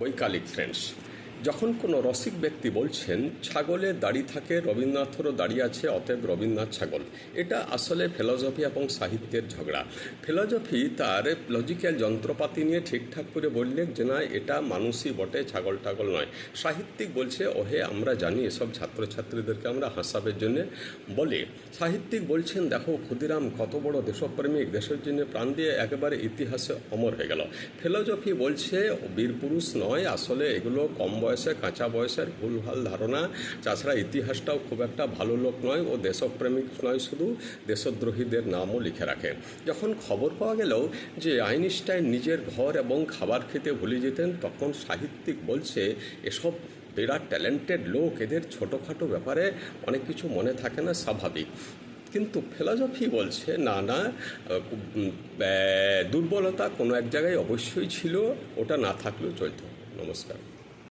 বৈকালিক friends, যখন কোনো রসিক ব্যক্তি বলছেন ছাগলের দাড়ি থাকে, রবীন্দ্রনাথেরও দাড়ি আছে, অতএব রবীন্দ্রনাথ ছাগল, এটা আসলে ফিলসফি এবং সাহিত্যের ঝগড়া। ফিলসফি তার লজিক্যাল যন্ত্রপাতি নিয়ে ঠিকঠাক করে বললে যে না এটা মানুষই বটে, ছাগল টাগল নয়। সাহিত্যিক বলছে ওহে আমরা জানি, এসব ছাত্রছাত্রীদেরকে আমরা হাসাবের জন্যে বলে। সাহিত্যিক বলছেন দেখো ক্ষুদিরাম কত বড় দেশপ্রেমিক, দেশের জন্য প্রাণ দিয়ে একেবারে ইতিহাসে অমর হয়ে গেল। ফিলসফি বলছে বীরপুরুষ নয়, আসলে এগুলো কম বয়সে কাঁচা বয়সের ভুলভাল ধারণা। তাছাড়া ইতিহাসটাও খুব একটা ভালো লোক নয়, ও দেশপ্রেমিক নয়, শুধু দেশদ্রোহীদের নামও লিখে রাখে। যখন খবর পাওয়া গেল যে আইনস্টাইন নিজের ঘর এবং খাবার খেতে ভুলে যেতেন, তখন সাহিত্যিক বলছে এসব বিরাট ট্যালেন্টেড লোক, এদের ছোটোখাটো ব্যাপারে অনেক কিছু মনে থাকে না, স্বাভাবিক। কিন্তু ফিলসফি বলছে না না, দুর্বলতা কোনো এক জায়গায় অবশ্যই ছিল, ওটা না থাকলেও চলত। নমস্কার।